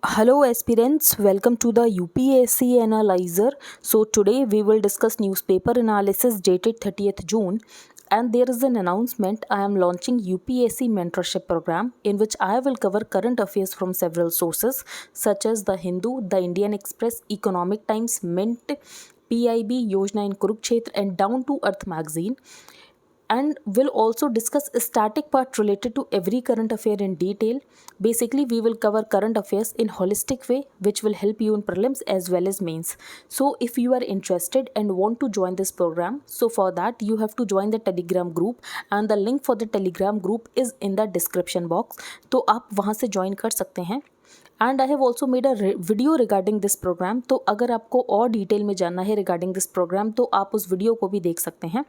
Hello aspirants, welcome to the UPSC Analyzer. So today we will discuss newspaper analysis dated 30th June, and there is an announcement. I am launching UPSC mentorship program in which I will cover current affairs from several sources such as The Hindu, The Indian Express, Economic Times, Mint, PIB, Yojana in Kurukshetra and Down to Earth magazine, and will also discuss a static part related to every current affair in detail. Basically, we will cover current affairs in holistic way which will help you in prelims as well as mains. So if you are interested and want to join this program, so for that you have to join the Telegram group and the link for the Telegram group is in the description box. तो आप वहाँ से join कर सकते हैं. And I have also made a video regarding this program. तो अगर आपको और डिटेल में जानना है रिगार्डिंग दिस प्रोग्राम तो आप उस वीडियो को भी देख सकते हैं.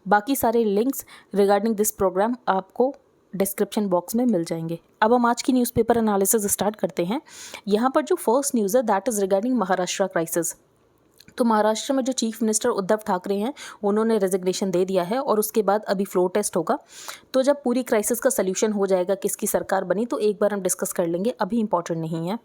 बाकी सारे लिंक्स रिगार्डिंग दिस प्रोग्राम आपको डिस्क्रिप्शन बॉक्स में मिल जाएंगे. अब हम आज की न्यूज़पेपर एनालिसिस स्टार्ट करते हैं. यहाँ पर जो फर्स्ट न्यूज़ है that is regarding Maharashtra crisis. तो महाराष्ट्र में जो चीफ मिनिस्टर उद्धव ठाकरे हैं उन्होंने रेजिग्नेशन दे दिया है और उसके बाद अभी फ्लोर टेस्ट होगा. तो जब पूरी क्राइसिस का सल्यूशन हो जाएगा, किसकी सरकार बनी, तो एक बार हम डिस्कस कर लेंगे, अभी इंपॉर्टेंट नहीं है.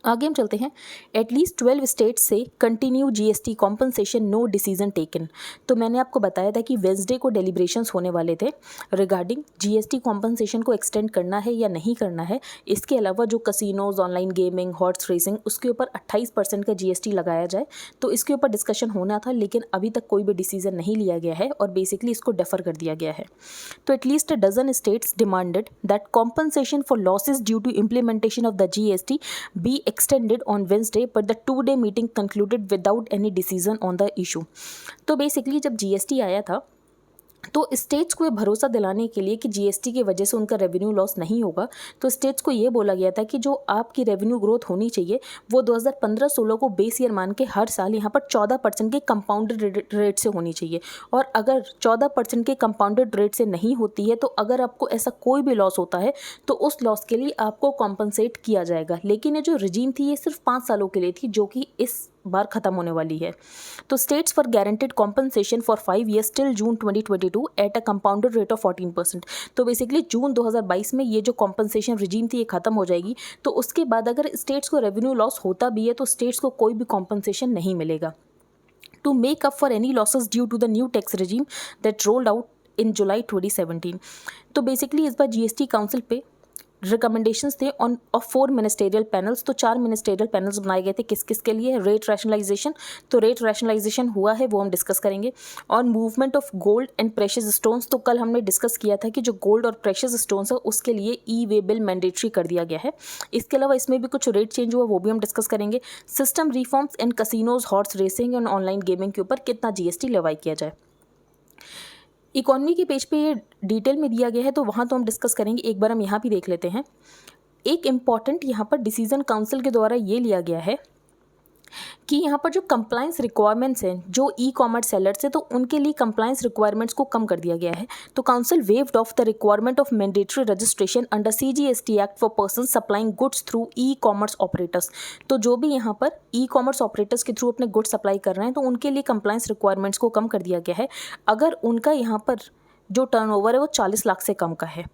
आगे हम चलते हैं. एटलीस्ट 12 स्टेट्स से continue GST compensation, no decision taken. तो मैंने आपको बताया था कि वेंसडे को डेलिब्रेशंस होने वाले थे रिगार्डिंग जीएसटी कॉम्पनसेशन को एक्सटेंड करना है या नहीं करना है. इसके अलावा जो casinos, online gaming, horse racing, उसके ऊपर 28% का जीएसटी लगाया जाए. तो इसके ऊपर डिस्कशन होना था लेकिन अभी तक कोई भी डिसीजन नहीं लिया गया है और बेसिकली इसको डेफर कर दिया गया है. तो at least 12 states demanded that compensation for losses due to implementation of the GST be extended on Wednesday, but the two-day meeting concluded without any decision on the issue. तो बेसिकली जब GST आया था तो स्टेट्स को ये भरोसा दिलाने के लिए कि जीएसटी की वजह से उनका रेवेन्यू लॉस नहीं होगा, तो स्टेट्स को ये बोला गया था कि जो आपकी रेवेन्यू ग्रोथ होनी चाहिए वो 2015-16 को बेस ईयर मान के हर साल यहाँ पर 14% के कंपाउंडेड रेट से होनी चाहिए. और अगर 14% के कंपाउंडेड रेट से नहीं होती है तो अगर आपको ऐसा कोई भी लॉस होता है तो उस लॉस के लिए आपको कॉम्पनसेट किया जाएगा. लेकिन ये जो रिजीम थी ये सिर्फ 5 सालों के लिए थी जो कि इस बार खत्म होने वाली है. तो states for guaranteed compensation for 5 years till June 2022 at a compounded rate of 14%. तो बेसिकली जून 2022 में ये जो कॉम्पनसेशन रिजीम थी ये खत्म हो जाएगी. तो उसके बाद अगर स्टेट्स को रेवेन्यू लॉस होता भी है तो स्टेट्स को कोई भी कॉम्पनसेशन नहीं मिलेगा. To make up for any losses due to the new tax regime that rolled out in July 2017. तो बेसिकली इस बार जीएसटी काउंसिल पे रिकमेंडेशंस थे ऑन ऑफ 4 मिनिस्टेरियल पैनल्स. तो 4 मिनिस्टेरियल पैनल्स बनाए गए थे किस किस के लिए. रेट रैशनलाइजेशन, तो रेट रैशनलाइजेशन हुआ है वो हम डिस्कस करेंगे. On movement of gold and precious stones, तो कल हमने डिस्कस किया था कि जो गोल्ड और प्रेशियस स्टोन्स है उसके लिए ई वे बिल मैंडेटरी कर दिया गया है. इसके अलावा इसमें भी कुछ रेट चेंज हुआ वो भी हम डिस्कस करेंगे. System reforms and casinos, horse racing and online gaming के ऊपर कितना जीएसटी लेवाई किया जाए. इकॉनमी के पेज पे ये डिटेल में दिया गया है तो वहाँ तो हम डिस्कस करेंगे. एक बार हम यहाँ भी देख लेते हैं. एक इम्पॉर्टेंट यहाँ पर डिसीजन काउंसिल के द्वारा ये लिया गया है कि यहाँ पर जो कंप्लायंस रिक्वायरमेंट्स हैं जो ई कॉमर्स सेलर्स हैं तो उनके लिए कंप्लायंस रिक्वायरमेंट्स को कम कर दिया गया है. तो council waived of the requirement of mandatory registration under CGST act for person supplying goods through e commerce operators. तो जो भी यहाँ पर ई कॉमर्स ऑपरेटर्स के थ्रू अपने गुड्स सप्लाई कर रहे हैं तो उनके लिए कंप्लायंस रिक्वायरमेंट्स को कम कर दिया गया है अगर उनका यहाँ पर जो टर्नओवर है वो 40 लाख से कम का है.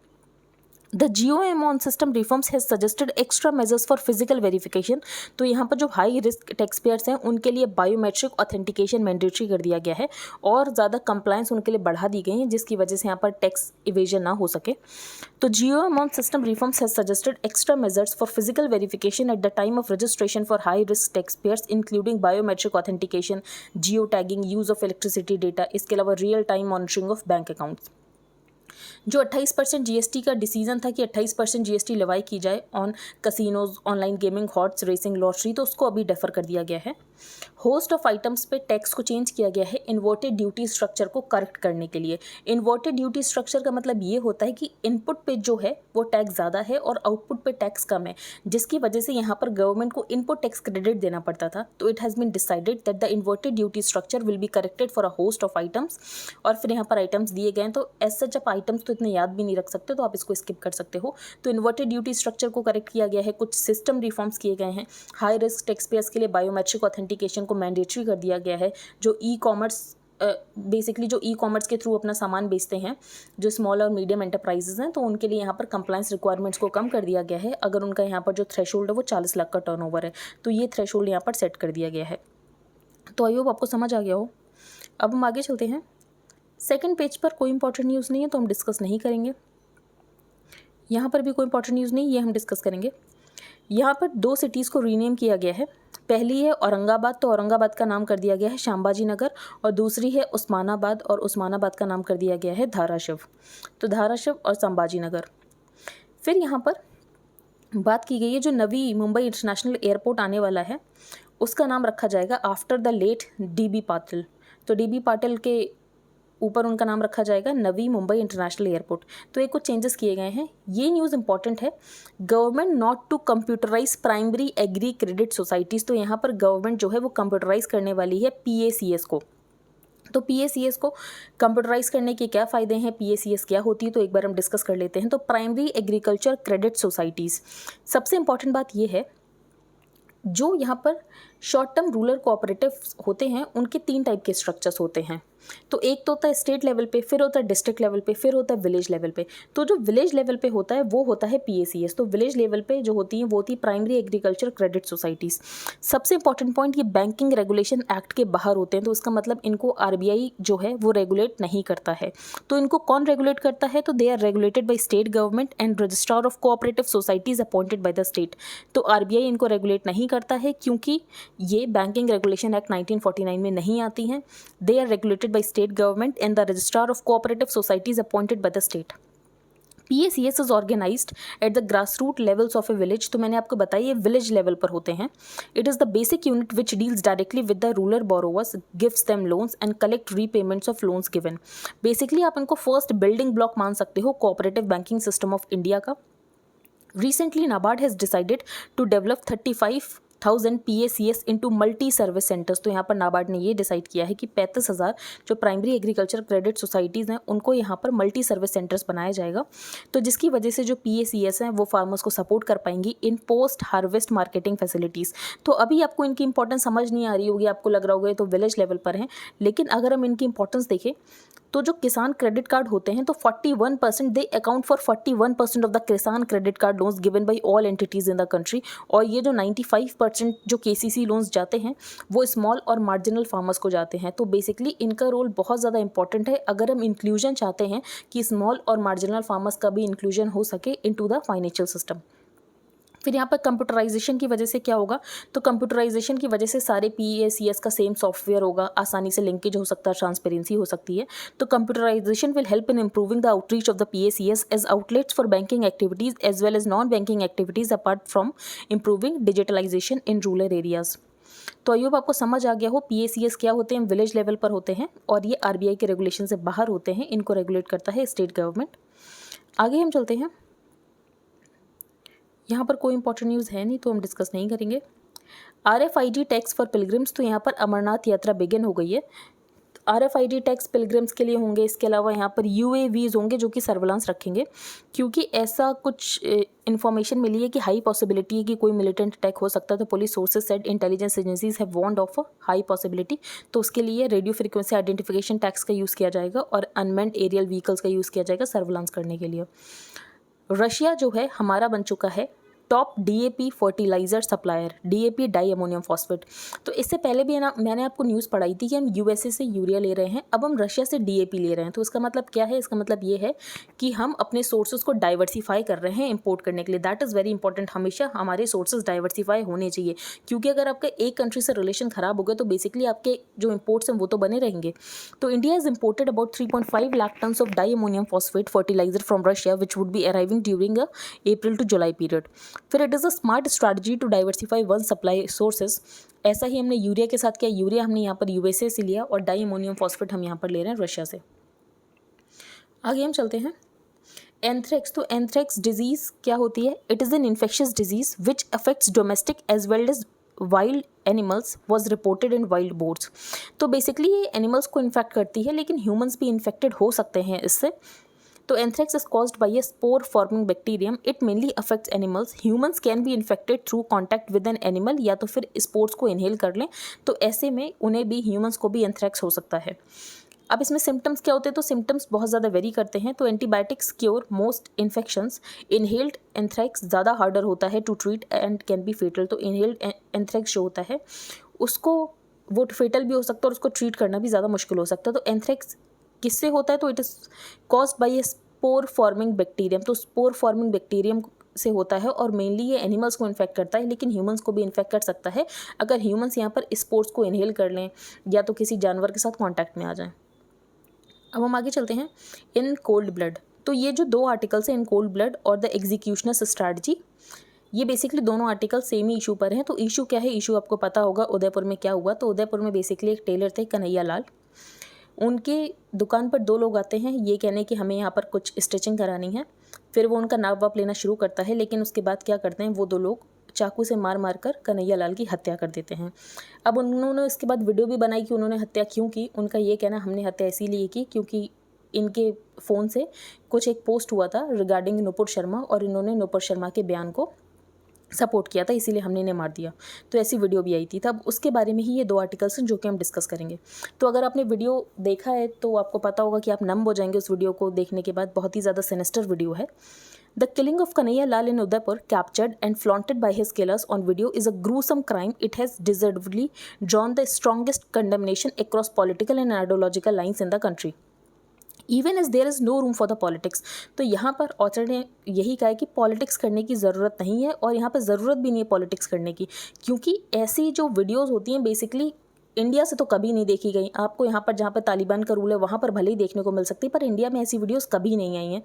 The GOM on system reforms has suggested extra measures for physical verification. तो यहाँ पर जो हाई रिस्क टैक्स पेयर्स हैं उनके लिए बायोमेट्रिक ऑथेंटिकेशन मैंडेटरी कर दिया गया है और ज़्यादा कंप्लायंस उनके लिए बढ़ा दी गई है जिसकी वजह से यहाँ पर टैक्स इवेजन ना हो सके. तो GOM on system reforms has suggested extra measures for physical verification at the time of registration for high risk taxpayers including biometric authentication, geotagging, use of electricity data. इसके अलावा real time monitoring of bank accounts. जो 28% GST का decision था कि 28% GST लेवाई की जाए on casinos, online gaming, horse racing, lottery, तो उसको अभी डेफर कर दिया गया है. होस्ट ऑफ आइटम्स पे टैक्स को चेंज किया गया है इन्वर्टेड ड्यूटी स्ट्रक्चर को करेक्ट करने के लिए. इन्वर्टेड ड्यूटी स्ट्रक्चर का मतलब ये होता है कि इनपुट पे जो है वो टैक्स ज़्यादा है और आउटपुट पे टैक्स कम है जिसकी वजह से यहाँ पर गवर्नमेंट को इनपुट टैक्स क्रेडिट देना पड़ता था. तो it has been decided that the inverted duty structure will be corrected for a host of items. और फिर यहाँ पर आइटम्स दिए गए हैं तो एज सच आप आइटम्स तो इतने याद भी नहीं रख सकते तो आप इसको स्किप कर सकते हो. तो इन्वर्टेड ड्यूटी स्ट्रक्चर को करेक्ट किया गया है. कुछ सिस्टम रिफॉर्म्स किए गए हैं. हाई रिस्क टैक्स पेयर्स के लिए बायोमेट्रिक ऑथेंटिकेशन को मैंडेटरी कर दिया गया है. जो ई कॉमर्स बेसिकली जो ई कॉमर्स के थ्रू अपना सामान बेचते हैं, जो स्मॉल और मीडियम एंटरप्राइजेज हैं, तो उनके लिए यहाँ पर कंप्लायंस रिक्वायरमेंट्स को कम कर दिया गया है। अगर उनका यहाँ पर जो थ्रेशोल्ड है वो 40 लाख का टर्नओवर है, तो ये थ्रेशोल्ड यहाँ पर सेट कर दिया गया है। तो आई होप आपको समझ आ गया हो। अब हम आगे चलते हैं। सेकंड पेज पर कोई इंपॉर्टेंट न्यूज़ नहीं है, तो हम डिस्कस नहीं करेंगे। यहाँ पर भी कोई इंपॉर्टेंट न्यूज़ नहीं, ये हम डिस्कस करेंगे। यहाँ पर 2 सिटीज़ को रीनेम किया गया है। पहली है औरंगाबाद, तो औरंगाबाद का नाम कर दिया गया है शामबाजी नगर, और दूसरी है उस्मानाबाद, और उस्मानाबाद का नाम कर दिया गया है धाराशिव। तो धाराशिव और संभाजी नगर। फिर यहाँ पर बात की गई है जो नवी मुंबई इंटरनेशनल एयरपोर्ट आने वाला है, उसका नाम रखा जाएगा after the late DB Patil. तो DB पाटिल के ऊपर उनका नाम रखा जाएगा नवी मुंबई इंटरनेशनल एयरपोर्ट। तो ये कुछ चेंजेस किए गए हैं। ये न्यूज़ इंपॉर्टेंट है। Government not to computerise primary agri credit societies. तो यहाँ पर गवर्नमेंट जो है वो कंप्यूटराइज करने वाली है PACS को। तो PACS को कंप्यूटराइज करने के क्या फ़ायदे हैं, PACS क्या होती है, तो एक बार हम डिस्कस कर लेते हैं। तो प्राइमरी एग्रीकल्चर क्रेडिट सोसाइटीज़, सबसे इंपॉर्टेंट बात ये है, जो यहाँ पर शॉर्ट टर्म रूरल कोऑपरेटिव होते हैं उनके 3 टाइप के स्ट्रक्चर्स होते हैं। तो एक तो होता है स्टेट लेवल पे, फिर होता है डिस्ट्रिक्ट लेवल पे, फिर होता है विलेज लेवल पे। तो जो विलेज लेवल पे होता है वो होता है PACS। तो विलेज लेवल पे जो होती हैं वो होती है प्राइमरी एग्रीकल्चर क्रेडिट सोसाइटीज़। सबसे इंपॉर्टेंट पॉइंट, ये बैंकिंग रेगुलेशन एक्ट के बाहर होते हैं, तो इसका मतलब इनको RBI जो है वो रेगुलेट नहीं करता है। तो इनको कौन रेगुलेट करता है, तो they are regulated by state government and registrar of cooperative societies appointed by the state. तो RBI इनको रेगुलेट नहीं करता है क्योंकि ये बैंकिंग रेगुलेशन एक्ट 1949 में नहीं आती हैं। They are regulated by state government and the registrar of cooperative societies appointed by the state. PACS is organized at the grassroots levels of a village। तो मैंने आपको बताया ये विलेज लेवल पर होते हैं। It is the basic unit which deals directly with the rural borrowers, gives them loans and collect repayments of loans given। Basically आप इनको फर्स्ट बिल्डिंग ब्लॉक मान सकते हो cooperative banking system of India का। Recently NABARD has decided to develop 35,000 PACS into multi service centres. तो यहाँ पर नाबार्ड ने ये डिसाइड किया है कि 35,000 जो प्राइमरी एग्रीकल्चर क्रेडिट सोसाइटीज़ हैं उनको यहाँ पर मल्टी सर्विस सेंटर्स बनाया जाएगा। तो जिसकी वजह से जो PACS हैं वो फार्मर्स को सपोर्ट कर पाएंगी इन पोस्ट हार्वेस्ट मार्केटिंग फैसिलिटीज़। तो अभी आपको इनकी इंपॉर्टेंस समझ नहीं आ रही होगी, आपको लग रहा होगा ये तो विलेज लेवल पर हैं, लेकिन अगर हम इनकी इंपॉर्टेंस देखें तो जो किसान क्रेडिट कार्ड होते हैं तो 41% दे अकाउंट फॉर 41% ऑफ द किसान credit card loans given by all entities in the country. और ये जो 95% जो KCC लोन्स जाते हैं वो स्मॉल और मार्जिनल फार्मर्स को जाते हैं। तो बेसिकली इनका रोल बहुत ज़्यादा इंपॉर्टेंट है अगर हम इंक्लूजन चाहते हैं कि स्मॉल और मार्जिनल फार्मर्स का भी इंक्लूजन हो सके इनटू द फाइनेंशियल सिस्टम। फिर यहाँ पर कंप्यूटराइजेशन की वजह से क्या होगा, तो कंप्यूटराइजेशन की वजह से सारे PACS का सेम सॉफ्टवेयर होगा, आसानी से लिंकेज हो सकता है, ट्रांसपेरेंसी हो सकती है। तो computerisation will help in improving the outreach of the PACS as outlets for banking activities as well as non banking activities apart from improving digitalisation in rural areas. तो आई होप आपको समझ आ गया हो PACS क्या होते हैं, village level पर होते हैं और ये RBI के रेगुलेशन से बाहर होते हैं, इनको रेगुलेट करता है स्टेट गवर्नमेंट। आगे हम चलते हैं। यहाँ पर कोई इंपॉर्टेंट न्यूज़ है नहीं तो हम डिस्कस नहीं करेंगे। RFID टैक्स फॉर पिलग्रिम्स, तो यहाँ पर अमरनाथ यात्रा बिगिन हो गई है। RFID टैक्स पिलग्रिम्स के लिए होंगे, इसके अलावा यहाँ पर UAVs होंगे जो कि सर्विलांस रखेंगे, क्योंकि ऐसा कुछ इन्फॉर्मेशन मिली है कि हाई पॉसिबिलिटी है कि कोई मिलिटेंट अटैक हो सकता है। तो police sources said intelligence agencies have warned of a high possibility. तो उसके लिए रेडियो फ्रीक्वेंसी आइडेंटिफिकेशन टैक्स का यूज़ किया जाएगा और अनमेंड एरियल व्हीकल्स का यूज़ किया जाएगा सर्विलांस करने के लिए। रशिया जो है हमारा बन चुका है top DAP fertiliser supplier, DAP di ammonium phosphate. तो इससे पहले भी है ना, मैंने आपको न्यूज़ पढ़ाई थी कि हम USA से यूरिया ले रहे हैं, अब हम रशिया से DAP ले रहे हैं। तो इसका मतलब क्या है, इसका मतलब ये है कि हम अपने सोर्सेज को डाइवर्सिफाई कर रहे हैं इंपोर्ट करने के लिए। दैट इज़ वेरी इंपॉर्टेंट, हमेशा हमारे सोर्सेज डाइवर्सिफाई होने चाहिए, क्योंकि अगर आपका एक कंट्री से रिलेशन ख़राब हो गया तो बेसिकली आपके जो इंपोर्ट्स हैं वो तो बने रहेंगे। तो India is imported about 3.5 lakh tons of diammonium phosphate fertiliser from Russia which would be arriving during April to July period. फिर it is a smart strategy to diversify one supply sources. ऐसा ही हमने urea के साथ किया, urea हमने यहाँ पर USA से लिया और डाई अमोनियम फॉस्फेट हम यहाँ पर ले रहे हैं रशिया से। आगे हम चलते हैं। एंथ्रेक्स, तो एंथ्रेक्स डिजीज़ क्या होती है, it is an infectious disease which affects domestic as well as wild animals was reported in wild boars. तो बेसिकली ये एनिमल्स को इन्फेक्ट करती है लेकिन ह्यूमंस भी इन्फेक्टेड हो सकते हैं इससे। तो anthrax is caused by A spore forming bacterium, it mainly affects animals, humans can be infected through contact with an animal, या तो फिर स्पोर्स को इनहेल कर लें तो ऐसे में उन्हें भी, ह्यूमंस को भी एंथ्रेक्स हो सकता है। अब इसमें सिम्टम्स क्या होते हैं, तो सिम्टम्स बहुत ज़्यादा वेरी करते हैं। तो antibiotics cure most infections, inhaled anthrax ज़्यादा हार्डर होता है to treat and can be fatal. तो इनहेल्ड एंथ्रेक्स जो होता है उसको, वो फेटल भी हो सकता है और उसको ट्रीट करना भी ज़्यादा मुश्किल हो सकता है। तो एंथ्रेक्स किससे होता है, तो it is caused by A spore forming bacterium. तो स्पोर फॉर्मिंग बैक्टीरियम से होता है और मेनली ये एनिमल्स को इन्फेक्ट करता है, लेकिन ह्यूमंस को भी इन्फेक्ट कर सकता है अगर ह्यूमंस यहाँ पर स्पोर्स को इनहेल कर लें या तो किसी जानवर के साथ कॉन्टैक्ट में आ जाएं। अब हम आगे चलते हैं, इन कोल्ड ब्लड। तो ये जो दो आर्टिकल्स हैं, इन कोल्ड ब्लड और द एग्जीक्यूशनस स्ट्रैटेजी, ये बेसिकली दोनों आर्टिकल सेम ही इशू पर हैं। तो इशू क्या है, इशू आपको पता होगा उदयपुर में क्या हुआ। तो उदयपुर में बेसिकली एक टेलर थे कन्हैया लाल, उनके दुकान पर दो लोग आते हैं ये कहने कि हमें यहाँ पर कुछ स्टिचिंग करानी है। फिर वो उनका नाप वाप लेना शुरू करता है, लेकिन उसके बाद क्या करते हैं वो दो लोग चाकू से मार मार कर कन्हैया लाल की हत्या कर देते हैं। अब उन्होंने इसके बाद वीडियो भी बनाई कि उन्होंने हत्या क्यों की। उनका ये कहना, हमने हत्या इसीलिए की क्योंकि इनके फ़ोन से कुछ एक पोस्ट हुआ था रिगार्डिंग नुपुर शर्मा और इन्होंने नुपुर शर्मा के बयान को सपोर्ट किया था, इसीलिए हमने इन्हें मार दिया। तो ऐसी वीडियो भी आई थी। तब उसके बारे में ही ये दो आर्टिकल्स हैं जो कि हम डिस्कस करेंगे। तो अगर आपने वीडियो देखा है तो आपको पता होगा कि आप नंब हो जाएंगे उस वीडियो को देखने के बाद, बहुत ही ज़्यादा सिनेस्टर वीडियो है। The killing of Kanhaiya Lal in Udaipur, captured and flaunted by his killers on video, is a gruesome crime. It has deservedly drawn the strongest condemnation across political and ideological lines in the country. Even as there is no room for the politics. तो यहाँ पर author ने यही कहा है कि politics करने की ज़रूरत नहीं है और यहाँ पर ज़रूरत भी नहीं है पॉलिटिक्स करने की, क्योंकि ऐसी जो वीडियोज़ होती हैं बेसिकली इंडिया से तो कभी नहीं देखी गई। आपको यहाँ पर जहाँ पर तालिबान का रूल है वहाँ पर भले ही देखने को मिल सकती है, पर इंडिया में ऐसी वीडियोस कभी नहीं आई हैं।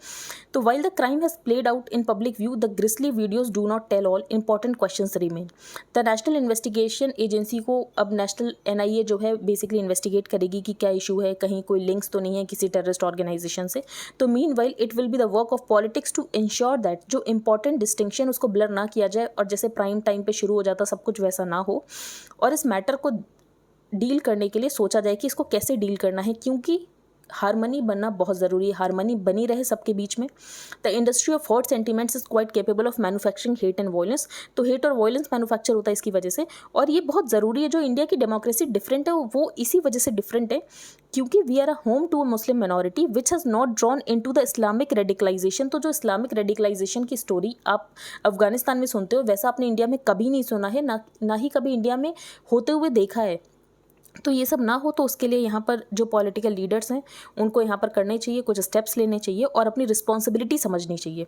तो while the crime has played out in public view, the grisly videos do not tell all important questions remain. The National Investigation Agency को अब नेशनल NIA जो है बेसिकली इन्वेस्टिगेट करेगी कि क्या इशू है, कहीं कोई लिंक्स तो नहीं है किसी टेररिस्ट ऑर्गेनाइजेशन से। तो meanwhile it will be the work of politics to ensure that जो इंपॉर्टेंट डिस्टिंक्शन उसको ब्लर ना किया जाए और जैसे प्राइम टाइम पे शुरू हो जाता सब कुछ वैसा ना हो, और इस मैटर को डील करने के लिए सोचा जाए कि इसको कैसे डील करना है, क्योंकि हारमनी बनना बहुत ज़रूरी है, हारमनी बनी रहे सबके बीच में। The industry of hot sentiments is quite capable of manufacturing hate and violence. तो हेट और वायलेंस मैन्युफैक्चर होता है इसकी वजह से, और ये बहुत ज़रूरी है। जो इंडिया की डेमोक्रेसी डिफरेंट है वो इसी वजह से डिफरेंट है क्योंकि we are a home to a Muslim minority which has not drawn in to the Islamic radicalisation. तो जो इस्लामिक रेडिकलाइजेशन की स्टोरी आप अफगानिस्तान में सुनते हो वैसा आपने इंडिया में कभी नहीं सुना है, ना ही कभी इंडिया में होते हुए देखा है। तो ये सब ना हो तो उसके लिए यहाँ पर जो पॉलिटिकल लीडर्स हैं उनको यहाँ पर करने चाहिए, कुछ स्टेप्स लेने चाहिए और अपनी रिस्पॉन्सिबिलिटी समझनी चाहिए।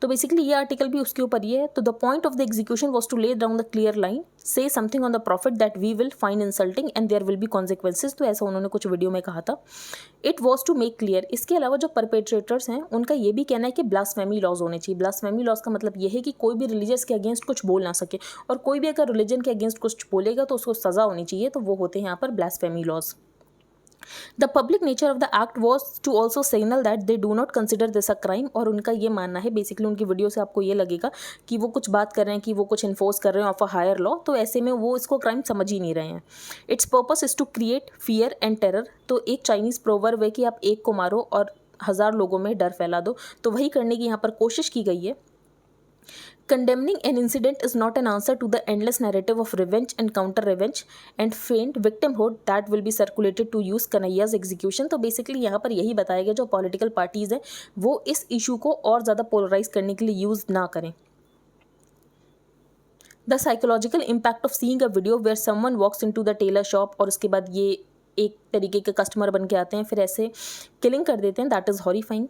तो बेसिकली ये आर्टिकल भी उसके ऊपर ये है। तो the point of the execution was to lay down the clear line, say something on the prophet that we will find insulting and there will be consequences. तो ऐसा उन्होंने कुछ वीडियो में कहा था। It was to make clear. इसके अलावा जो परपेट्रेटर्स हैं उनका ये भी कहना है कि ब्लास्फेमी लॉज होने चाहिए। ब्लास्फेमी लॉज का मतलब ये है कि कोई भी रिलीजियस के अगेंस्ट कुछ बोल ना सके, और कोई भी अगर रिलीजन के अगेंस्ट कुछ बोलेगा तो उसको सज़ा होनी चाहिए। तो वो होते हैं यहाँ पर blasphemy laws. The public nature of the act was to also signal that they do not consider this a crime। और उनका ये मानना है, बेसिकली उनकी वीडियो से आपको ये लगेगा कि वो कुछ बात कर रहे हैं कि वो कुछ इन्फोर्स कर रहे हैं ऑफ अ हायर लॉ, तो ऐसे में वो इसको क्राइम समझ ही नहीं रहे हैं। Its purpose is to create fear and terror. तो एक चाइनीज़ प्रोवर्ब है कि आप एक को मारो और 1000 लोगों में डर फैला दो, तो वही करने की यहाँ पर कोशिश की गई है। Condemning an incident is not an answer to the endless narrative of revenge and counter-revenge and feigned victimhood that will be circulated to use Kanhaiya's execution। तो बेसिकली यहाँ पर यही बताया गया जो पॉलिटिकल पार्टीज़ हैं वो इस इशू को और ज़्यादा पोलराइज करने के लिए यूज़ ना करें। The psychological impact of seeing a video where someone walks into the tailor shop, और उसके बाद ये एक तरीके के कस्टमर बन के आते हैं फिर ऐसे किलिंग कर देते हैं, दैट इज़ हॉरीफाइंग।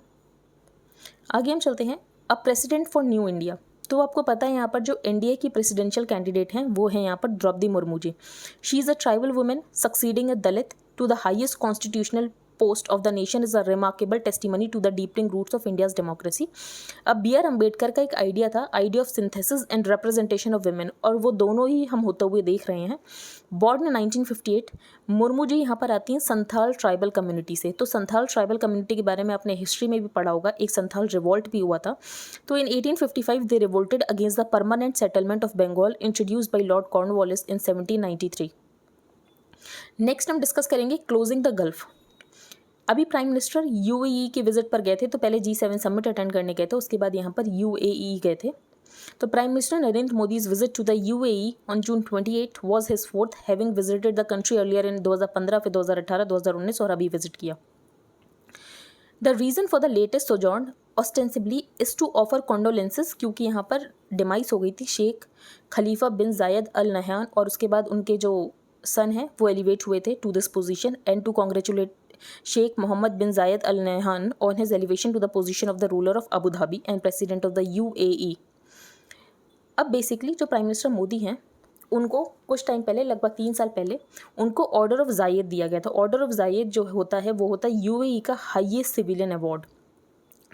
आगे हम चलते हैं, a president for new India. तो आपको पता है यहाँ पर जो NDA की प्रेसिडेंशियल कैंडिडेट हैं वो है यहाँ पर Droupadi Murmu ji. She is a tribal women succeeding a Dalit to the highest constitutional post of the nation is a remarkable testimony to the deepening roots of India's democracy. अब BR अम्बेडकर का एक आइडिया था, idea of synthesis and representation of women, और वो दोनों ही हम होते हुए देख रहे हैं। बॉर्न इन 1958, मुर्मू जी यहाँ पर आती हैं संथाल ट्राइबल कम्युनिटी से। तो संथाल ट्राइबल कम्युनिटी के बारे में आपने हिस्ट्री में भी पढ़ा होगा, एक संथाल रिवोल्ट भी हुआ था। तो in 1855 they revolted against the permanent settlement of Bengal introduced by lord Cornwallis in 1793। Next हम डिस्कस करेंगे क्लोजिंग द गल्फ। अभी प्राइम मिनिस्टर यूएई के विजिट पर गए थे, तो पहले G7 समिट अटेंड करने गए थे, उसके बाद यहाँ पर यूएई गए थे। तो prime minister Narendra Modi's visit to the UAE on June 28 was his fourth, having visited the country earlier in 2015, फिर 2018, 2019 और अभी विजिट किया। The reason for the latest sojourn ostensibly is to offer condolences, क्योंकि यहाँ पर डिमाइस हो गई थी शेख खलीफा बिन जायद अल नहयान, और उसके बाद उनके जो सन हैं वो एलिवेट हुए थे to this position, and to congratulate Sheikh Mohammed bin Zayed Al Nahyan on his elevation to the position of the ruler of Abu Dhabi and president of the UAE। अब बेसिकली जो prime minister Modi हैं उनको कुछ time पहले, लगभग 3 साल पहले, उनको ऑर्डर ऑफ जायद दिया गया था। ऑर्डर ऑफ जायद जो होता है वो होता है यूएई का हाईएस्ट सिविलियन अवार्ड।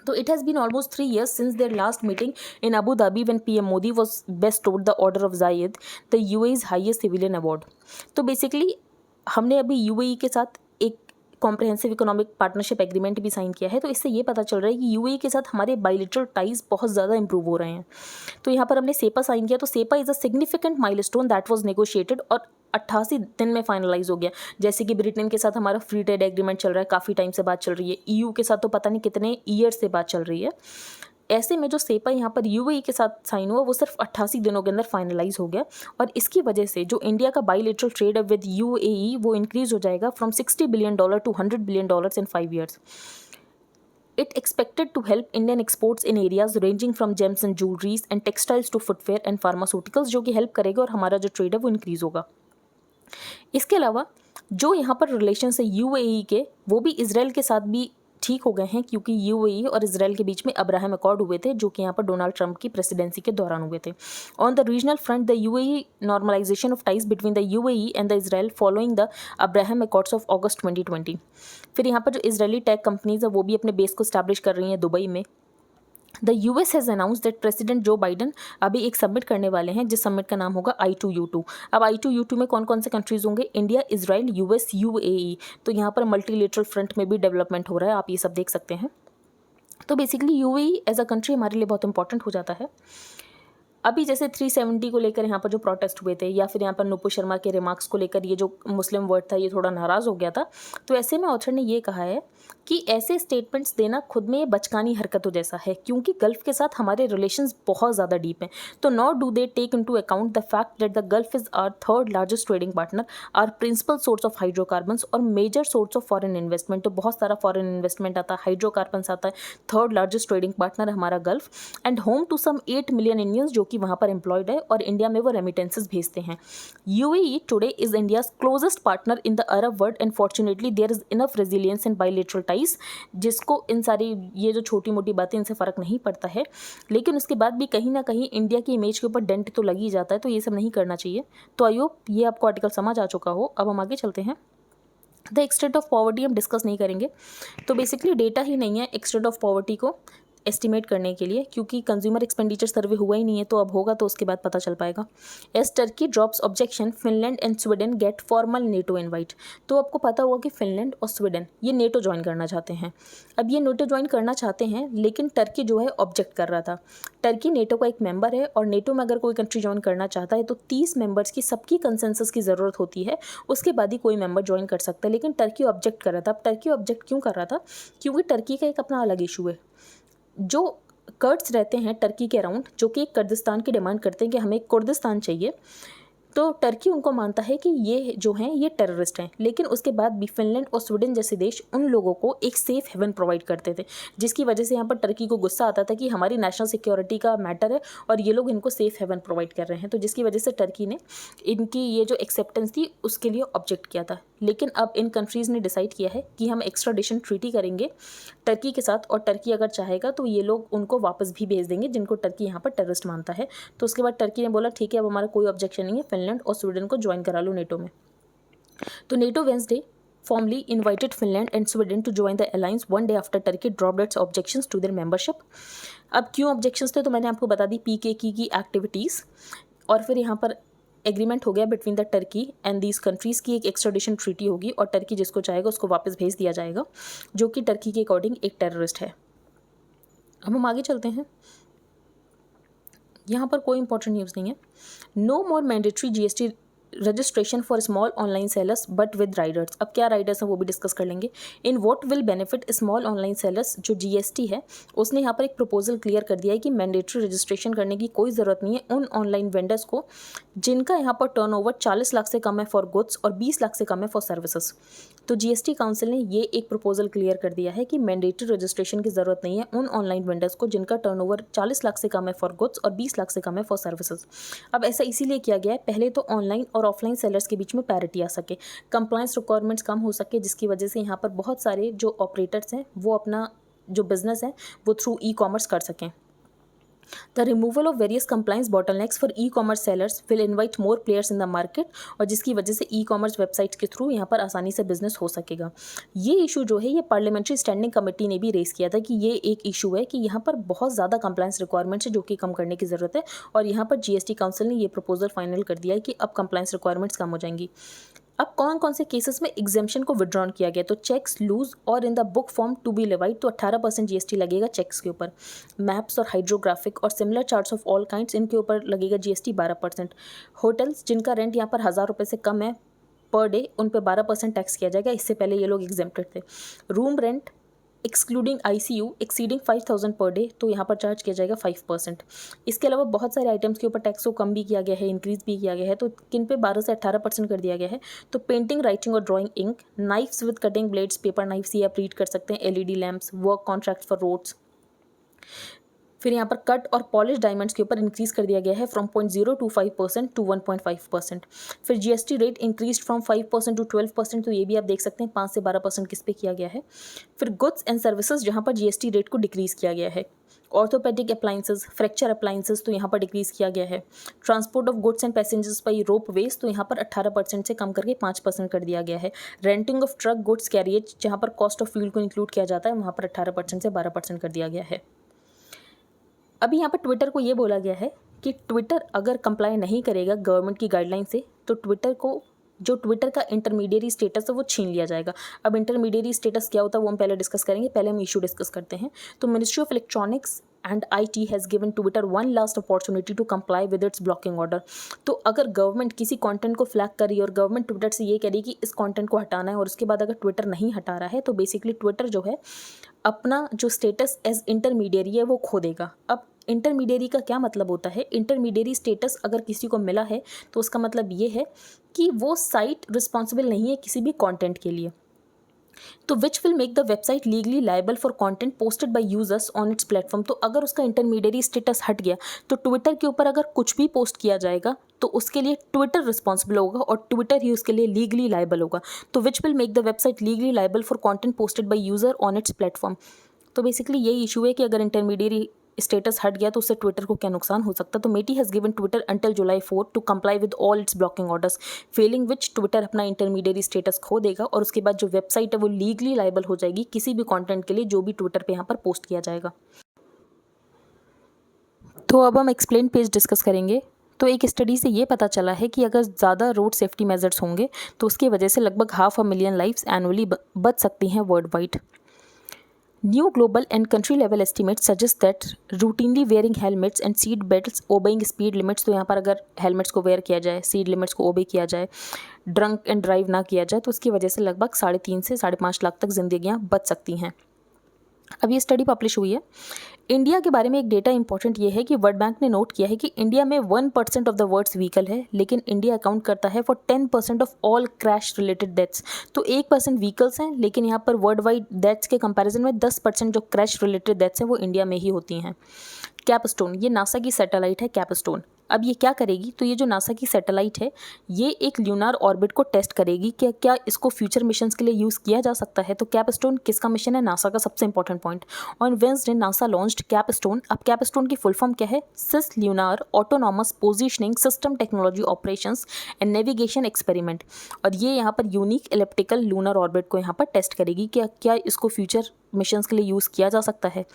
तो it has been almost 3 years since their last meeting in Abu Dhabi when PM Modi was bestowed the order of Zayed, the UAE's highest civilian award. तो बेसिकली हमने अभी यूएई के साथ एक comprehensive economic partnership agreement भी sign किया है, तो इससे ये पता चल रहा है कि यूएई के साथ हमारे बायलैटरल टाइज बहुत ज़्यादा इंप्रूव हो रहे हैं। तो यहाँ पर हमने सेपा साइन किया, तो CEPA is a significant milestone that was negotiated और 88 दिन में फाइनलाइज हो गया। जैसे कि ब्रिटेन के साथ हमारा फ्री ट्रेड एग्रीमेंट चल रहा है, काफ़ी टाइम से बात चल रही है, ईयू के साथ तो पता नहीं कितने ईयर से बात चल रही है। ऐसे में जो सेपा यहाँ पर यूएई के साथ साइन हुआ वो सिर्फ 88 दिनों के अंदर फाइनलाइज हो गया, और इसकी वजह से जो इंडिया का बायलैटरल ट्रेड विद यूएई वो इंक्रीज हो जाएगा from $60 billion to $100 billion in 5 years। It expected to help Indian exports in areas ranging from gems and jewelries and textiles to footwear and pharmaceuticals, जो कि help करेगा और हमारा जो trade है वो इंक्रीज होगा। इसके अलावा जो यहाँ पर रिलेशन है यूएई के, वो भी इसराइल के साथ भी ठीक हो गए हैं, क्योंकि यूएई और इसराइल के बीच में अब्राहम अकॉर्ड हुए थे, जो कि यहाँ पर डोनाल्ड ट्रंप की प्रेसिडेंसी के दौरान हुए थे। On the regional front, the UAE normalisation of ties between the UAE and the Israel following the Abraham Accords of August 2020। फिर यहाँ पर जो इसराइली टेक कंपनीज है वो भी अपने बेस को स्टैब्लिश कर रही हैं दुबई में। The US has announce that president जो बाइडन अभी एक सबमिट करने वाले हैं, जिस सबमिट का नाम होगा I2U2। अब I2U2 में कौन कौन से कंट्रीज़ होंगे? India, Israel, US, UAE. तो यहाँ पर मल्टीलेटरल फ्रंट में भी डेवलपमेंट हो रहा है, आप ये सब देख सकते हैं। तो basically UAE as a country हमारे लिए बहुत इंपॉर्टेंट हो जाता है। अभी जैसे 370 को लेकर यहाँ पर जो प्रोटेस्ट हुए थे, या फिर यहाँ पर नुपुर शर्मा के रिमार्क्स को लेकर ये जो मुस्लिम वर्ड था ये थोड़ा नाराज़ हो गया था, तो ऐसे में ऑथर ने ये कहा है कि ऐसे स्टेटमेंट्स देना खुद में ये बचकानी हरकतों जैसा है, क्योंकि गल्फ़ के साथ हमारे रिलेशंस बहुत ज़्यादा डीप हैं। तो not do they take into account the fact that the Gulf is our third largest trading partner, our principal source of hydrocarbons और major source of foreign investment. तो बहुत सारा फॉरेन इन्वेस्टमेंट आता है, हाइड्रोकार्बन्स आता है, थर्ड लार्जेस्ट ट्रेडिंग पार्टनर हमारा Gulf, and home to some 8 million Indians जो कि वहाँ पर एम्प्लॉयड है और इंडिया में वो रेमिटेंसेस भेजते हैं। UAE today is India's closest partner in the Arab world and fortunately there is enough resilience in bilateral ties, जिसको इन सारी ये जो छोटी मोटी बातें इनसे फ़र्क नहीं पड़ता है, लेकिन उसके बाद भी कहीं ना कहीं इंडिया की इमेज के ऊपर डेंट तो लग ही जाता है। तो ये सब नहीं करना चाहिए। तो आई होप ये आपको आर्टिकल समझ आ चुका हो। अब हम आगे चलते हैं। द एक्सटेंट ऑफ पॉवर्टी हम डिस्कस नहीं करेंगे, तो बेसिकली डेटा ही नहीं है एक्सटेंट ऑफ पॉवर्टी को एस्टिमेट करने के लिए, क्योंकि कंज्यूमर एक्सपेंडिचर सर्वे हुआ ही नहीं है, तो अब होगा तो उसके बाद पता चल पाएगा। As Turkey drops objection, Finland and Sweden get formal NATO invite. तो आपको पता होगा कि फिनलैंड और स्वीडन ये नेटो ज्वाइन करना चाहते हैं। अब ये नेटो ज्वाइन करना चाहते हैं, लेकिन टर्की जो है ऑब्जेक्ट कर रहा था। टर्की नेटो का एक मेंबर है, और नेटो में अगर कोई कंट्री ज्वाइन करना चाहता है तो 30 मेंबर्स की सबकी कंसेंसस की ज़रूरत होती है, उसके बाद ही कोई मेंबर ज्वाइन कर सकता है। लेकिन टर्की ऑब्जेक्ट कर रहा था। अब टर्की ऑब्जेक्ट क्यों कर रहा था? क्योंकि टर्की का एक अपना अलग इशू है। जो कर्ड्स रहते हैं टर्की के अराउंड, जो कि कुर्दिस्तान की डिमांड करते हैं कि हमें कुर्दिस्तान चाहिए, तो टर्की उनको मानता है कि ये जो हैं ये टेररिस्ट हैं। लेकिन उसके बाद भी फिनलैंड और स्वीडन जैसे देश उन लोगों को एक सेफ हेवन प्रोवाइड करते थे, जिसकी वजह से यहाँ पर टर्की को गुस्सा आता था कि हमारी नेशनल सिक्योरिटी का मैटर है और ये लोग इनको सेफ हेवन प्रोवाइड कर रहे हैं। तो जिसकी वजह से टर्की ने इनकी ये जो एक्सेप्टेंस थी उसके लिए ऑब्जेक्ट किया था। लेकिन अब इन कंट्रीज़ ने डिसाइड किया है कि हम एक्स्ट्राडिशन ट्रीटी करेंगे टर्की के साथ, और टर्की अगर चाहेगा तो ये लोग उनको वापस भी भेज देंगे जिनको टर्की यहाँ पर टेररिस्ट मानता है। तो उसके बाद टर्की ने बोला ठीक है, अब हमारा कोई ऑब्जेक्शन नहीं है, फिनलैंड और स्वीडन को ज्वाइन करा लो नेटो में। तो NATO Wednesday formally invited Finland and Sweden to join the alliance one day after Turkey dropped its objections to their membership। अब क्यों ऑब्जेक्शंस थे तो मैंने आपको बता दी, पीकेके की एक्टिविटीज़, और फिर यहाँ पर एग्रीमेंट हो गया between the Turkey and these countries की एक एक्स्ट्राडिशन ट्रीटी होगी, और टर्की जिसको चाहेगा उसको वापस भेज दिया जाएगा, जो कि टर्की के अकॉर्डिंग एक टेररिस्ट है। अब हम आगे चलते हैं। यहाँ पर कोई इंपॉर्टेंट न्यूज़ नहीं है। No more mandatory GST registration for small online sellers but with riders. अब क्या राइडर्स हैं वो भी डिस्कस कर लेंगे। In what will benefit small online sellers, जो जीएसटी है उसने यहाँ पर एक प्रपोजल क्लियर कर दिया है कि मैंडेटरी रजिस्ट्रेशन करने की कोई ज़रूरत नहीं है उन ऑनलाइन वेंडर्स को जिनका यहाँ पर टर्नओवर 40 लाख से कम है फॉर गुड्स और 20 लाख से कम है फॉर सर्विसेज। तो जीएसटी काउंसिल ने ये एक प्रपोजल क्लियर कर दिया है कि मैंडेटरी रजिस्ट्रेशन की ज़रूरत नहीं है उन ऑनलाइन वेंडर्स को जिनका टर्नओवर 40 लाख से कम है फॉर गुड्स और 20 लाख से कम है फॉर सर्विसेज। अब ऐसा इसीलिए किया गया है, पहले तो ऑनलाइन और ऑफलाइन सेलर्स के बीच में पैरिटी आ सके, कंप्लायंस रिक्वायरमेंट्स कम हो सके, जिसकी वजह से यहाँ पर बहुत सारे जो ऑपरेटर्स हैं वो अपना जो बिजनेस है वो थ्रू ई कॉमर्स कर सकें। The removal of various compliance bottlenecks for e commerce sellers will invite more players in the market, और जिसकी वजह से ई कॉमर्स वेबसाइट्स के थ्रू यहाँ पर आसानी से बिजनेस हो सकेगा। ये इशू जो है ये पार्लियामेंट्री स्टैंडिंग कमेटी ने भी रेस किया था कि ये एक इशू है कि यहाँ पर बहुत ज़्यादा कंप्लाइंस रिक्वायरमेंट्स है जो कि कम करने की ज़रूरत है, और यहाँ पर जीएसटी काउंसिल ने ये प्रपोजल फाइनल कर दिया है कि अब कंप्लाइंस रिक्वायरमेंट्स कम हो जाएंगी। अब कौन कौन से केसेस में एग्जेम्पशन को विड्रॉन किया गया, तो चेक्स लूज और in the book form to be levied, तो 18% जीएसटी लगेगा चेक्स के ऊपर। मैप्स और हाइड्रोग्राफिक और similar charts of all kinds, इनके ऊपर लगेगा जीएसटी 12%। होटल्स जिनका रेंट यहाँ पर 1000 रुपये से कम है पर डे, उन पर 12% टैक्स किया जाएगा, इससे पहले ये लोग एग्जेम्प्टेड थे। Room rent excluding ICU exceeding 5000 per day, तो यहाँ पर चार्ज किया जाएगा 5%। इसके अलावा बहुत सारे आइटम्स के ऊपर टैक्स को कम भी किया गया है, इंक्रीज भी किया गया है, तो किन पे 12 से 18% कर दिया गया है। तो पेंटिंग, राइटिंग और drawing ink, knives with cutting blades, paper knives ये आप रीड कर सकते हैं, LED lamps, work contract for roads. फिर यहाँ पर कट और पॉलिश डायमंड्स के ऊपर इंक्रीज कर दिया गया है फ्रॉम 0.025% टू 1.5%। फिर GST rate increase from 5% to 12%, तो ये भी आप देख सकते हैं 5 से 12% किस पे किया गया है। फिर गुड्स एंड सर्विसेज जहाँ पर जीएसटी रेट को डिक्रीज किया गया है। ऑर्थोपेडिक अप्लाइंसेज, फ्रैक्चर अप्लाइंसेज, तो यहाँ पर डिक्रीज किया गया है। Transport of goods and passengers by ropeways, तो यहाँ पर 18% से कम करके 5% कर दिया गया है। Renting of truck goods carriage, जहाँ पर कॉस्ट ऑफ फ्यूल को इंक्लूड किया जाता है, वहाँ पर 18% से 12% कर दिया गया है। अभी यहाँ पर ट्विटर को ये बोला गया है कि ट्विटर अगर कंप्लाई नहीं करेगा गवर्नमेंट की गाइडलाइन से, तो ट्विटर को जो ट्विटर का इंटरमीडिएरी स्टेटस है वो छीन लिया जाएगा। अब इंटरमीडिएरी स्टेटस क्या होता है वो हम पहले डिस्कस करेंगे, पहले हम इशू डिस्कस करते हैं। तो ministry of electronics and IT has given Twitter one last opportunity to comply with its blocking order. तो अगर गवर्नमेंट किसी कंटेंट को फ्लैग कर रही है और गवर्नमेंट ट्विटर से ये कह रही है कि इस कंटेंट को हटाना है, और उसके बाद अगर ट्विटर नहीं हटा रहा है, तो बेसिकली ट्विटर जो है अपना जो स्टेटस एज इंटरमीडिएरी है वो खो देगा। अब इंटरमीडिएरी का क्या मतलब होता है, इंटरमीडिएरी स्टेटस अगर किसी को मिला है तो उसका मतलब ये है कि वो साइट रिस्पॉन्सिबल नहीं है किसी भी कंटेंट के लिए। तो which will make the website legally liable for content posted bye users on it's platform. तो अगर उसका इंटरमीडिएरी स्टेटस हट गया तो ट्विटर के ऊपर अगर कुछ भी पोस्ट किया जाएगा तो उसके लिए ट्विटर रिस्पॉन्सिबल होगा और ट्विटर ही उसके लिए लीगली लायबल होगा। तो which will make the website legally liable for content posted by user on it's platform. तो बेसिकली यही इशू है कि अगर इंटरमीडिएरी स्टेटस हट गया तो उससे ट्विटर को क्या नुकसान हो सकता है। तो MeitY has given Twitter until July 4 to comply with all its blocking orders, failing which Twitter अपना इंटरमीडिएरी स्टेटस खो देगा, और उसके बाद जो वेबसाइट है वो लीगली लायबल हो जाएगी किसी भी कंटेंट के लिए जो भी ट्विटर पे यहाँ पर पोस्ट किया जाएगा। तो अब हम एक्सप्लेन पेज डिस्कस करेंगे। तो एक स्टडी से ये पता चला है कि अगर ज़्यादा रोड सेफ्टी मेजर्स होंगे तो उसकी वजह से लगभग 500,000 लाइफ्स एनुअली बच सकती हैं world wide. New global and country level estimates suggest that routinely wearing helmets and seat belts, obeying speed limits, तो यहाँ पर अगर हेलमेट्स को वेयर किया जाए, सीट लिमिट्स को ओबे किया जाए, ड्रंक एंड ड्राइव ना किया जाए, तो उसकी वजह से लगभग 3.5 से 5.5 लाख तक जिंदगियाँ बच सकती हैं। अब ये स्टडी पब्लिश हुई है। इंडिया के बारे में एक डेटा इंपॉर्टेंट ये है कि वर्ल्ड बैंक ने नोट किया है कि इंडिया में 1% ऑफ द वर्ल्ड्स व्हीकल है, लेकिन इंडिया अकाउंट करता है for 10% of all crash related deaths. तो 1% व्हीकल्स हैं, लेकिन यहाँ पर वर्ल्ड वाइड डेथ्स के कंपैरिजन में 10% जो क्रैश रिलेटेड डेथ्स हैं वो इंडिया में ही होती हैं। कैपस्टोन, ये नासा की सैटेलाइट है कैपस्टोन। अब ये क्या करेगी, तो ये जो नासा की सैटेलाइट है ये एक ल्यूनार ऑर्बिट को टेस्ट करेगी कि क्या इसको फ्यूचर मिशंस के लिए यूज़ किया जा सकता है। तो कैपस्टोन किसका मिशन है, नासा का सबसे important point. On Wednesday NASA launched CAPSTONE. अब कैपस्टोन की फुल फॉर्म क्या है, cislunar autonomous positioning system technology operations and navigation experiment. और ये यहाँ पर यूनिक इलिप्टिकल लूनर ऑर्बिट को यहाँ पर टेस्ट करेगी कि क्या इसको फ्यूचर मिशंस के लिए यूज़ किया जा सकता है।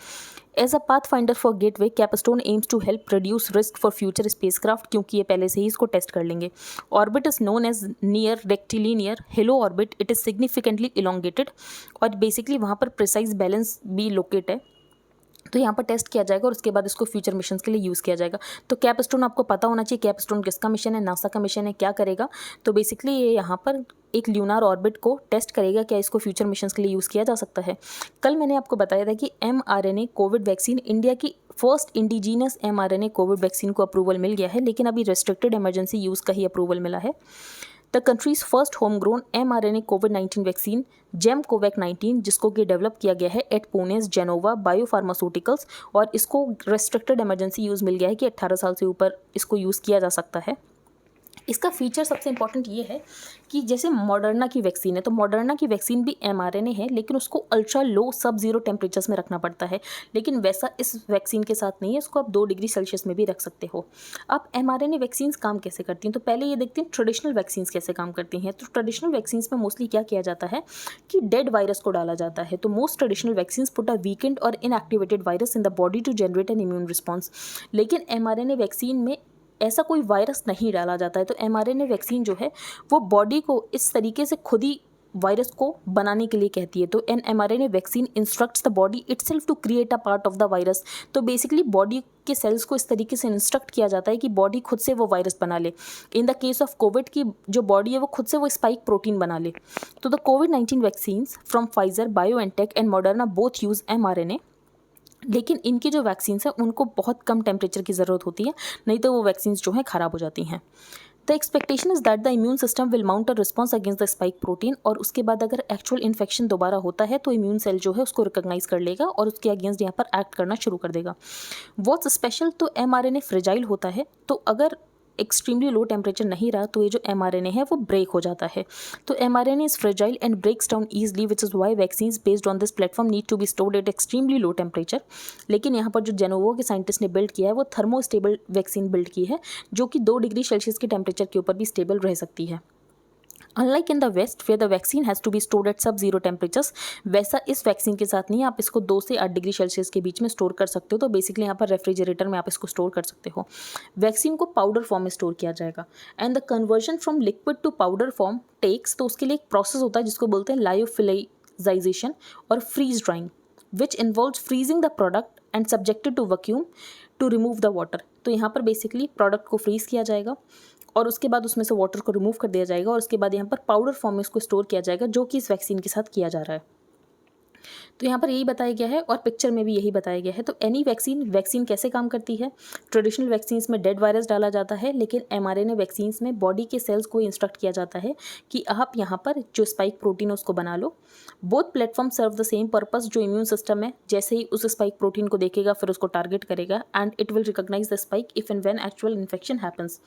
As a pathfinder for Gateway, Capstone aims to help reduce risk for future spacecraft, क्योंकि ये पहले से ही इसको टेस्ट कर लेंगे। Orbit is known as near rectilinear halo orbit, it is significantly elongated, और बेसिकली वहाँ पर प्रिसाइज बैलेंस भी लोकेट है। तो यहाँ पर टेस्ट किया जाएगा और उसके बाद इसको फ्यूचर मिशन के लिए यूज़ किया जाएगा। तो कैपस्टोन आपको पता होना चाहिए, कैपस्टोन किसका मिशन है, नासा का मिशन है, क्या करेगा। तो बेसिकली ये यहाँ पर एक ल्यूनार ऑर्बिट को टेस्ट करेगा, क्या इसको फ्यूचर मिशंस के लिए यूज़ किया जा सकता है। कल मैंने आपको बताया था कि mRNA कोविड वैक्सीन, इंडिया की first indigenous mRNA Covid vaccine को अप्रूवल मिल गया है, लेकिन अभी रेस्ट्रिक्टेड इमरजेंसी यूज़ का ही अप्रूवल मिला है। The countries first home grown mRNA कोविड-19 वैक्सीन जेमकोवैक-19, जिसको कि डेवलप किया गया है एट पुणे's जेनोवा बायोफार्मास्यूटिकल्स, और इसको रेस्ट्रिक्टेड इमरजेंसी यूज़ मिल गया है कि 18 साल से ऊपर इसको यूज़ किया जा सकता है। इसका फीचर सबसे इंपॉर्टेंट ये है कि जैसे मॉडर्ना की वैक्सीन है, तो मॉडर्ना की वैक्सीन भी mRNA है, लेकिन उसको अल्ट्रा लो सब जीरो टेम्परेचर्स में रखना पड़ता है, लेकिन वैसा इस वैक्सीन के साथ नहीं है, इसको आप 2 डिग्री सेल्सियस में भी रख सकते हो। अब mRNA वैक्सीन्स काम कैसे करती हैं, तो पहले ये देखते हैं ट्रेडिशनल वैक्सीन्स कैसे काम करती हैं। तो ट्रेडिशनल वैक्सीन्स में मोस्टली क्या किया जाता है कि डेड वायरस को डाला जाता है। तो most traditional vaccines put a weakened और inactivated virus in the body to generate an immune response, लेकिन mRNA वैक्सीन में ऐसा कोई वायरस नहीं डाला जाता है। तो mRNA वैक्सीन जो है वो बॉडी को इस तरीके से खुद ही वायरस को बनाने के लिए कहती है। तो an mRNA vaccine instructs the body itself to create a part of the virus. तो बेसिकली बॉडी के सेल्स को इस तरीके से इंस्ट्रक्ट किया जाता है कि बॉडी खुद से वो वायरस बना ले। In the case of Covid की जो बॉडी है वो खुद से वो स्पाइक प्रोटीन बना ले। तो the covid vaccines from Pfizer, BioNTech and Moderna both use mRNA, लेकिन इनकी जो वैक्सीन्स हैं उनको बहुत कम टेम्परेचर की ज़रूरत होती है, नहीं तो वो वैक्सीन्स जो हैं ख़राब हो जाती हैं। The expectation is that the immune system will mount a response against the spike protein, और उसके बाद अगर एक्चुअल इन्फेक्शन दोबारा होता है तो इम्यून सेल जो है उसको रिकॉग्नाइज कर लेगा और उसके अगेंस्ट यहाँ पर एक्ट करना शुरू कर देगा। व्हाट्स स्पेशल, तो mRNA फ्रेजाइल होता है, तो अगर एक्सट्रीमली लो टेम्परेचर नहीं रहा तो ये जो mRNA है वो ब्रेक हो जाता है। तो mRNA is fragile and breaks down easily, which is why vaccines based on this platform need to be stored at extremely low temperature. लेकिन यहाँ पर जो जेनोवो के साइंटिस्ट ने बिल्ड किया है वो थर्मोस्टेबल वैक्सीन बिल्ड की है, जो कि 2 डिग्री सेल्सियस के टेम्परेचर के ऊपर भी स्टेबल रह सकती है। Unlike in the West where the vaccine has to be stored at sub zero temperatures, वैसा इस वैक्सीन के साथ नहीं है। आप इसको 2 से 8 डिग्री सेल्सियस के बीच में स्टोर कर सकते हो। तो बेसिकली यहाँ पर रेफ्रिजरेटर में आप इसको स्टोर कर सकते हो। वैक्सीन को पाउडर फॉर्म में स्टोर किया जाएगा and the conversion from liquid to powder form takes, तो उसके लिए एक प्रोसेस होता है जिसको बोलते हैं लायोफिलाइजेशन और freeze drying, which involves freezing the product and subjected to vacuum to remove the water. तो यहाँ पर बेसिकली प्रोडक्ट को फ्रीज किया जाएगा और उसके बाद उसमें से वाटर को रिमूव कर दिया जाएगा और उसके बाद यहाँ पर पाउडर फॉर्म में इसको स्टोर किया जाएगा, जो कि इस वैक्सीन के साथ किया जा रहा है। तो यहाँ पर यही बताया गया है और पिक्चर में भी यही बताया गया है। तो एनी वैक्सीन कैसे काम करती है। ट्रेडिशनल वैक्सीन्स में डेड वायरस डाला जाता है, लेकिन mRNA वैक्सीन्स में बॉडी के सेल्स को इंस्ट्रक्ट किया जाता है कि आप यहाँ पर जो स्पाइक प्रोटीन है उसको बना लो। Both platform serve the same purpose. जो इम्यून सिस्टम है जैसे ही उस स्पाइक प्रोटीन को देखेगा फिर उसको टारगेट करेगा and it will recognise the spike if and when actual infection happens.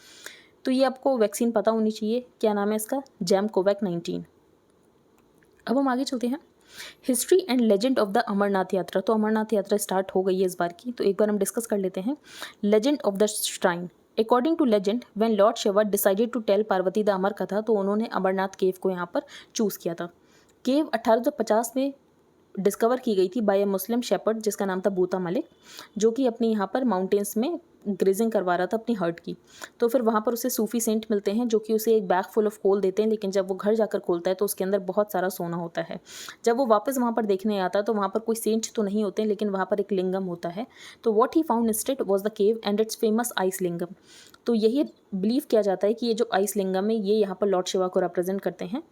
तो ये आपको वैक्सीन पता होनी चाहिए। क्या नाम है इसका, जेमकोवैक-19। अब हम आगे चलते हैं। History and legend of the Amarnath Yatra. तो अमरनाथ यात्रा स्टार्ट हो गई है इस बार की, तो एक बार हम डिस्कस कर लेते हैं। Legend of the shrine. According to legend, when lord Shiva decided to tell Parvati the Amar Katha, तो उन्होंने अमरनाथ केव को यहाँ पर चूज़ किया था। केव 1850 में डिस्कवर की गई थी बाय ए मुस्लिम शेपर्ड जिसका नाम था बूता मलिक, जो कि अपनी यहाँ पर माउंटेन्स में ग्रेजिंग करवा रहा था अपनी हर्ड की। तो फिर वहाँ पर उसे सूफी सेंट मिलते हैं जो कि उसे एक बैग फुल ऑफ कोल देते हैं, लेकिन जब वो घर जाकर खोलता है तो उसके अंदर बहुत सारा सोना होता है। जब वो वापस वहाँ पर देखने आता है तो वहाँ पर कोई सेंट तो नहीं होते, लेकिन वहाँ पर एक लिंगम होता है। तो what he found instead was the cave and its famous ice lingam. तो यही बिलीव किया जाता है कि ये जो आइस लिंगम है ये यहाँ पर लॉर्ड शिवा को रिप्रेजेंट करते हैं।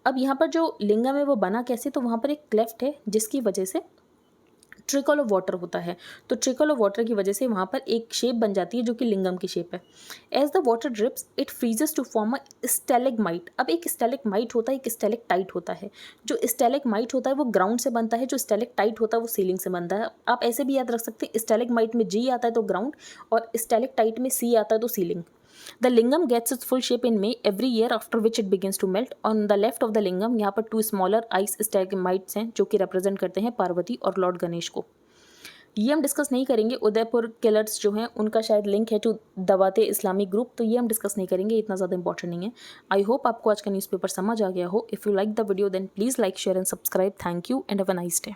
अब यहाँ पर जो लिंगम है वो बना कैसे, तो वहाँ पर एक क्लेफ्ट है जिसकी वजह से ट्रिकल ऑफ वाटर होता है। तो ट्रिकल ऑफ वाटर की वजह से वहाँ पर एक शेप बन जाती है जो कि लिंगम की शेप है। As the water drips it freezes to form a stalagmite. अब एक स्टैलेगमाइट होता है, एक स्टैलेक्टाइट होता है। जो स्टैलेगमाइट होता है वो ग्राउंड से बनता है, जो स्टैलेक्टाइट होता है वो सीलिंग से बनता है। आप ऐसे भी याद रख सकते हैं, स्टैलेगमाइट में जी आता है तो ग्राउंड और स्टैलेक्टाइट में सी आता है तो ceiling. The lingam gets its full shape in May every year, after which it begins to melt. On the left of the lingam यहाँ पर 2 smaller ice stalagmites हैं जो कि represent करते हैं पार्वती और लॉर्ड गणेश को। ये हम डिस्कस नहीं करेंगे। उदयपुर किलर्स जो हैं उनका शायद लिंक है टू दवाते इस्लामिक ग्रुप, तो ये हम डिस्कस नहीं करेंगे, इतना ज़्यादा इंपॉर्टेंट नहीं है। आई होप आपको आज का न्यूज़पेपर समझ आ गया हो। If you like the video then please like, share and subscribe. Thank you and have a nice day.